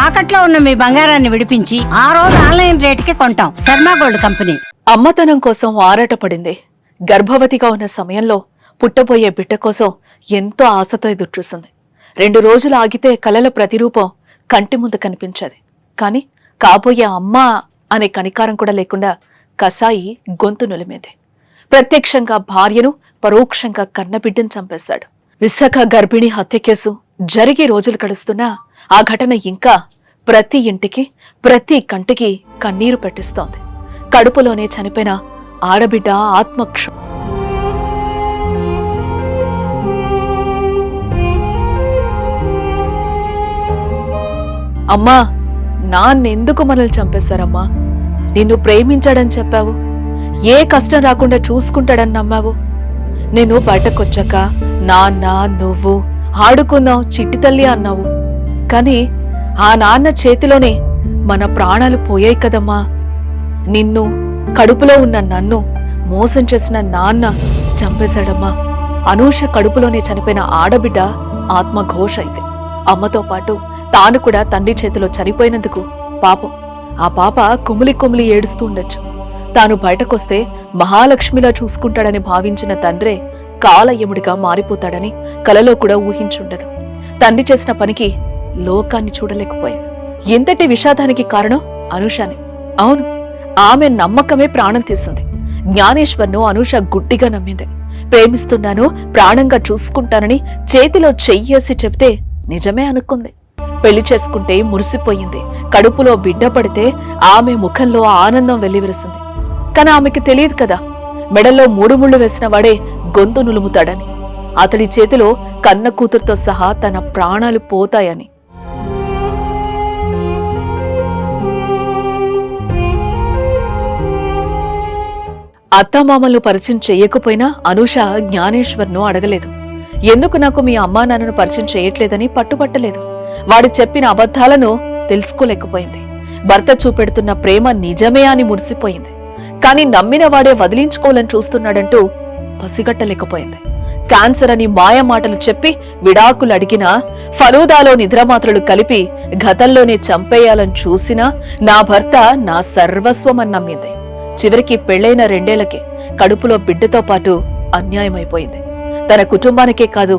తాకట్లో ఉన్న మీ బంగారాన్ని విడిపించి ఆ రోజు ఆన్లైన్ రేటుకి కొంటాం. Sharma gold company. అమ్మతనం కోసం ఆరాటపడింది. గర్భవతిగా ఉన్న సమయంలో పుట్టబోయే బిడ్డ కోసం ఎంతో ఆశతో ఎదురుచూసింది. 2 రోజులు ఆగితే కలల ప్రతిరూపం కంటి ముందు కనిపించేది. కాని కాబోయే అమ్మ అనే కనికారం కూడా లేకుండా కసాయి గొంతు నులిమేది. ప్రత్యక్షంగా భార్యను, పరోక్షంగా కన్నబిడ్డను చంపేశాడు. విశాఖ గర్భిణీ హత్య కేసు జరిగి రోజులు గడుస్తున్నా ఆ ఘటన ఇంకా ప్రతి ఇంటికి, ప్రతి కంటికి కన్నీరు పెట్టిస్తోంది. కడుపులోనే చనిపోయిన ఆడబిడ్డ ఆత్మక్ష అమ్మా, నాన్నెందుకు మనల్ని చంపేశారమ్మా? నిన్ను ప్రేమించాడని చెప్పావు, ఏ కష్టం రాకుండా చూసుకుంటాడని నమ్మావు. నేను బయటకొచ్చాక నాన్న, నువ్వు ఆడుకుందాం చిట్టి తల్లి అన్నావు. కాని ఆ నాన్న చేతిలోనే మన ప్రాణాలు పోయాయి కదమ్మా. నిన్ను, కడుపులో ఉన్న నన్ను మోసం చేసిన నాన్న చంపేశాడమ్మా. అనూష కడుపులోనే చనిపోయిన ఆడబిడ్డ ఆత్మఘోష ఇది. అమ్మతో పాటు తాను కూడా తండ్రి చేతిలో చనిపోయినందుకు పాపం ఆ పాప కుమిలి కుమిలి ఏడుస్తూ ఉండొచ్చు. తాను బయటకొస్తే మహాలక్ష్మిలా చూసుకుంటాడని భావించిన తండ్రే కాలయముడిగా మారిపోతాడని కలలో కూడా ఊహించుండదు. తండ్రి చేసిన పనికి లోకాన్ని చూడలేకపోయింది. ఎంతటి విషాదానికి కారణం అనూషనే. అవును, ఆమె నమ్మకమే ప్రాణం తీసింది. జ్ఞానేశ్వర్ను అనూష గుడ్డిగా నమ్మింది. ప్రేమిస్తున్నాను, ప్రాణంగా చూసుకుంటానని చేతిలో చెయ్యేసి చెప్తే నిజమే అనుకుంది. పెళ్లి చేసుకుంటే మురిసిపోయింది. కడుపులో బిడ్డ పడితే ఆమె ముఖంలో ఆనందం వెల్లివిరిసింది. కాని ఆమెకి తెలియదు కదా, మెడల్లో 3 ముళ్ళు వేసిన వాడే గొంతు నులుముతాడని, అతడి చేతిలో కన్న కూతురుతో సహా తన ప్రాణాలు పోతాయని. అత్తామామలను పరిచయం చెయ్యకపోయినా అనూష జ్ఞానేశ్వర్ను అడగలేదు. ఎందుకు నాకు మీ అమ్మా నాన్నను పరిచయం చేయట్లేదని పట్టుపట్టలేదు. వాడు చెప్పిన అబద్ధాలను తెలుసుకోలేకపోయింది. భర్త చూపెడుతున్న ప్రేమ నిజమే అని మురిసిపోయింది. కాని నమ్మిన వాడే వదిలించుకోవాలని చూస్తున్నాడంటూ పసిగట్టలేకపోయింది. క్యాన్సర్ అని మాయ మాటలు చెప్పి విడాకులు అడిగినా, ఫలూదాలో నిద్రమాత్రలు కలిపి గతంలోనే చంపేయాలని చూసినా నా భర్త నా సర్వస్వమని నమ్మింది. చివరికి పెళ్లైన 2 ఏళ్లకే కడుపులో బిడ్డతో పాటు అన్యాయమైపోయింది. తన కుటుంబానికే కాదు,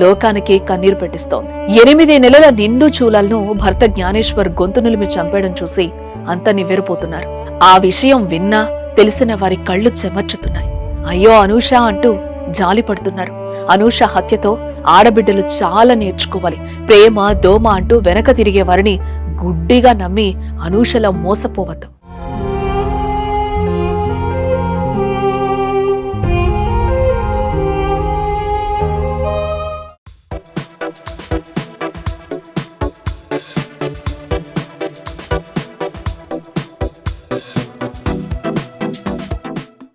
లోకానికి కన్నీరు పెట్టిస్తోంది. 8 నెలల నిండు చూలాలను భర్త జ్ఞానేశ్వర్ గొంతు నిలిమి చంపేయడం చూసి అంత నివ్వెరపోతున్నారు. ఆ విషయం విన్నా తెలిసిన వారి కళ్ళు చెమర్చుతున్నాయి. అయ్యో అనూష అంటూ జాలి పడుతున్నారు. అనూష హత్యతో ఆడబిడ్డలు చాలా నేర్చుకోవాలి. ప్రేమ, దోమ అంటూ వెనక తిరిగే వారిని గుడ్డిగా నమ్మి అనూషలా మోసపోవద్దు.